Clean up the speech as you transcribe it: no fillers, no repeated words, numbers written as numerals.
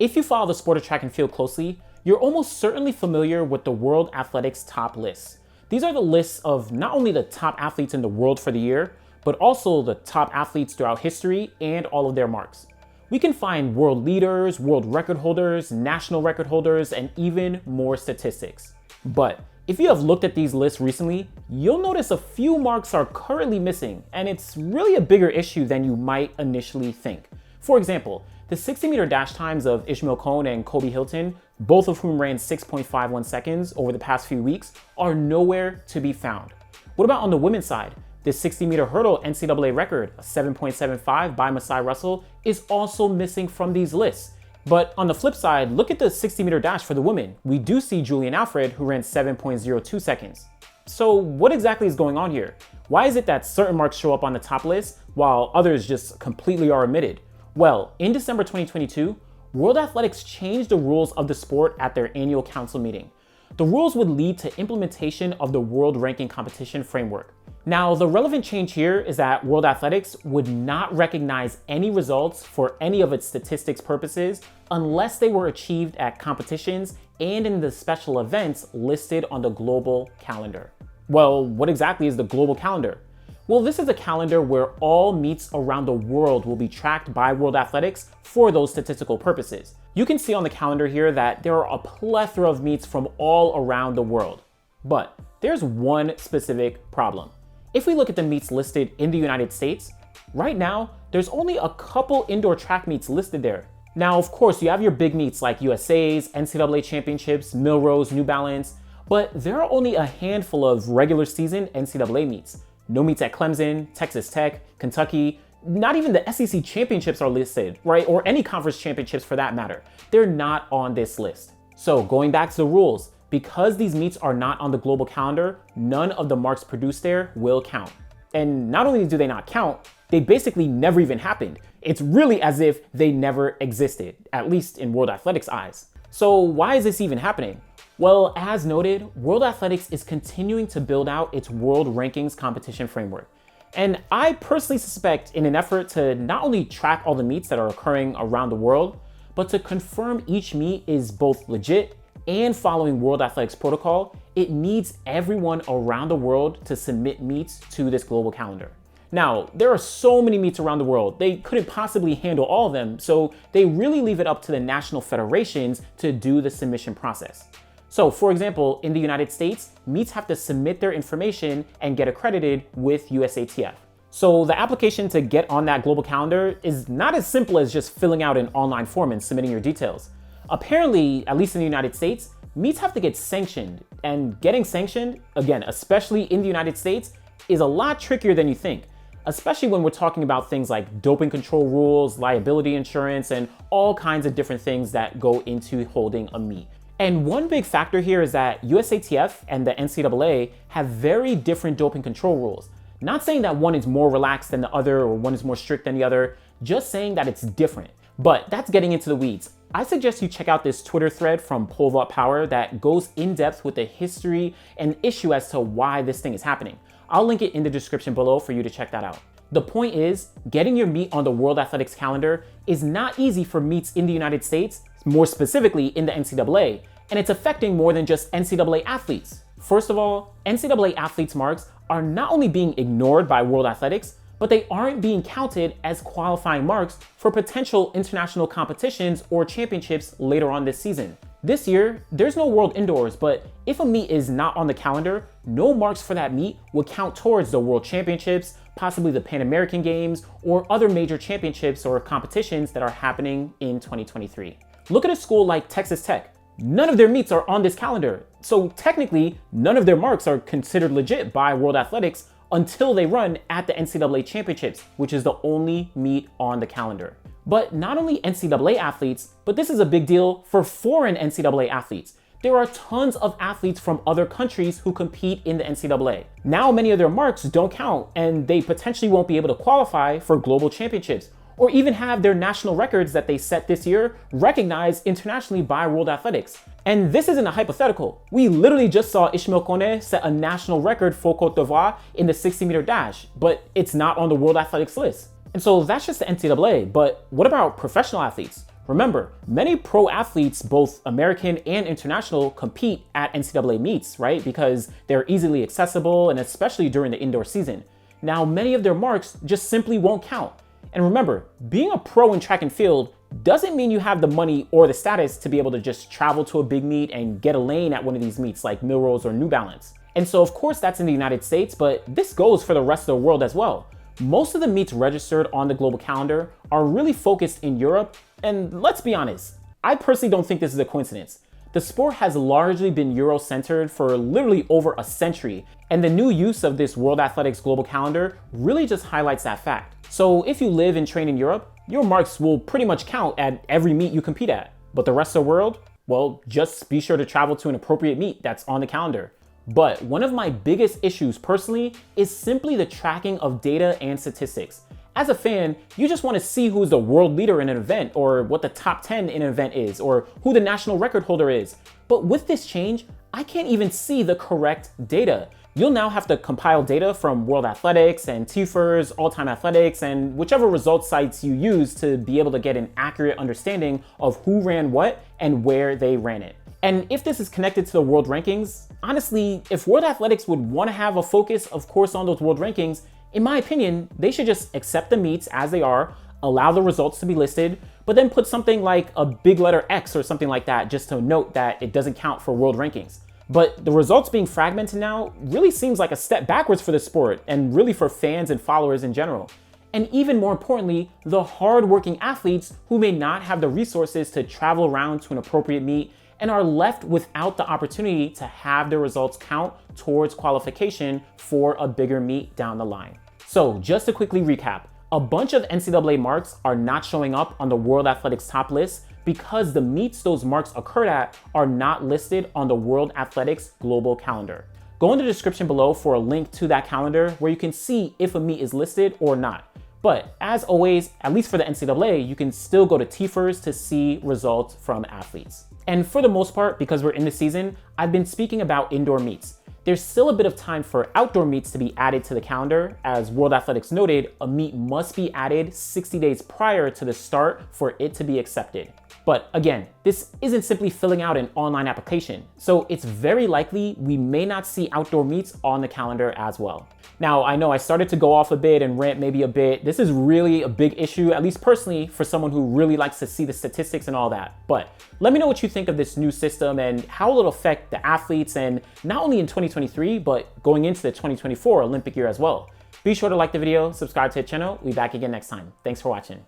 If you follow the sport of track and field closely, you're almost certainly familiar with the World Athletics top lists. These are the lists of not only the top athletes in the world for the year, but also the top athletes throughout history and all of their marks. We can find world leaders, world record holders, national record holders, and even more statistics. But if you have looked at these lists recently, you'll notice a few marks are currently missing, and it's really a bigger issue than you might initially think. For example, the 60-meter dash times of Ishmael Cohn and Kobe Hilton, both of whom ran 6.51 seconds over the past few weeks, are nowhere to be found. What about on the women's side? The 60-meter hurdle NCAA record, a 7.75 by Masai Russell, is also missing from these lists. But on the flip side, look at the 60-meter dash for the women. We do see Julian Alfred, who ran 7.02 seconds. So what exactly is going on here? Why is it that certain marks show up on the top list while others just completely are omitted? Well, in December 2022, World Athletics changed the rules of the sport at their annual council meeting. The rules would lead to implementation of the World Ranking Competition Framework. Now, the relevant change here is that World Athletics would not recognize any results for any of its statistics purposes unless they were achieved at competitions and in the special events listed on the global calendar. Well, what exactly is the global calendar? Well, this is a calendar where all meets around the world will be tracked by World Athletics for those statistical purposes. You can see on the calendar here that there are a plethora of meets from all around the world. But there's one specific problem. If we look at the meets listed in the United States, right now, there's only a couple indoor track meets listed there. Now, of course, you have your big meets like USA's, NCAA championships, Milrose, New Balance, but there are only a handful of regular season NCAA meets. No meets at Clemson, Texas Tech, Kentucky, not even the SEC championships are listed, right? Or any conference championships for that matter. They're not on this list. So going back to the rules, because these meets are not on the global calendar, none of the marks produced there will count. And not only do they not count, they basically never even happened. It's really as if they never existed, at least in World Athletics' eyes. So why is this even happening? Well, as noted, World Athletics is continuing to build out its World Rankings Competition Framework. And I personally suspect in an effort to not only track all the meets that are occurring around the world, but to confirm each meet is both legit and following World Athletics protocol, it needs everyone around the world to submit meets to this global calendar. Now, there are so many meets around the world, they couldn't possibly handle all of them, so they really leave it up to the national federations to do the submission process. So for example, in the United States, meets have to submit their information and get accredited with USATF. So the application to get on that global calendar is not as simple as just filling out an online form and submitting your details. Apparently, at least in the United States, meets have to get sanctioned, and getting sanctioned, again, especially in the United States, is a lot trickier than you think, especially when we're talking about things like doping control rules, liability insurance, and all kinds of different things that go into holding a meet. And one big factor here is that USATF and the NCAA have very different doping control rules. Not saying that one is more relaxed than the other or one is more strict than the other, just saying that it's different. But that's getting into the weeds. I suggest you check out this Twitter thread from Pole Vault Power that goes in depth with the history and issue as to why this thing is happening. I'll link it in the description below for you to check that out. The point is, getting your meet on the World Athletics calendar is not easy for meets in the United States, more specifically in the NCAA, and it's affecting more than just NCAA athletes. First of all, NCAA athletes' marks are not only being ignored by World Athletics, but they aren't being counted as qualifying marks for potential international competitions or championships later on this season. This year, there's no World Indoors, but if a meet is not on the calendar, no marks for that meet would count towards the World Championships, possibly the Pan American Games, or other major championships or competitions that are happening in 2023. Look at a school like Texas Tech. None of their meets are on this calendar, so technically, none of their marks are considered legit by World Athletics until they run at the NCAA championships, which is the only meet on the calendar. But not only NCAA athletes, but this is a big deal for foreign NCAA athletes. There are tons of athletes from other countries who compete in the NCAA. Now many of their marks don't count, and they potentially won't be able to qualify for global championships, or even have their national records that they set this year recognized internationally by World Athletics. And this isn't a hypothetical. We literally just saw Ishmael Kone set a national record for Côte d'Ivoire in the 60-meter dash, but it's not on the World Athletics list. And so that's just the NCAA, but what about professional athletes? Remember, many pro athletes, both American and international, compete at NCAA meets, right? Because they're easily accessible and especially during the indoor season. Now, many of their marks just simply won't count. And remember, being a pro in track and field doesn't mean you have the money or the status to be able to just travel to a big meet and get a lane at one of these meets like Millrose or New Balance. And so of course that's in the United States, but this goes for the rest of the world as well. Most of the meets registered on the global calendar are really focused in Europe, and let's be honest, I personally don't think this is a coincidence. The sport has largely been Euro-centered for literally over a century, and the new use of this World Athletics global calendar really just highlights that fact. So if you live and train in Europe, your marks will pretty much count at every meet you compete at. But the rest of the world, well, just be sure to travel to an appropriate meet that's on the calendar. But one of my biggest issues personally is simply the tracking of data and statistics. As a fan, you just want to see who's the world leader in an event, or what the top 10 in an event is, or who the national record holder is. But with this change, I can't even see the correct data. You'll now have to compile data from World Athletics and TFRS, All Time Athletics, and whichever results sites you use to be able to get an accurate understanding of who ran what and where they ran it. And if this is connected to the world rankings, honestly, if World Athletics would want to have a focus, of course, on those world rankings, in my opinion, they should just accept the meets as they are, allow the results to be listed, but then put something like a big letter X or something like that just to note that it doesn't count for world rankings. But the results being fragmented now really seems like a step backwards for the sport and really for fans and followers in general. And even more importantly, the hard-working athletes who may not have the resources to travel around to an appropriate meet and are left without the opportunity to have their results count towards qualification for a bigger meet down the line. So just to quickly recap, a bunch of NCAA marks are not showing up on the World Athletics top list because the meets those marks occurred at are not listed on the World Athletics global calendar. Go in the description below for a link to that calendar where you can see if a meet is listed or not. But as always, at least for the NCAA, you can still go to TFRS to see results from athletes. And for the most part, because we're in the season, I've been speaking about indoor meets. There's still a bit of time for outdoor meets to be added to the calendar. As World Athletics noted, a meet must be added 60 days prior to the start for it to be accepted. But again, this isn't simply filling out an online application, so it's very likely we may not see outdoor meets on the calendar as well. Now, I know I started to go off a bit and rant maybe a bit. This is really a big issue, at least personally, for someone who really likes to see the statistics and all that. But let me know what you think of this new system and how it'll affect the athletes, and not only in 2023, but going into the 2024 Olympic year as well. Be sure to like the video, subscribe to the channel. We'll be back again next time. Thanks for watching.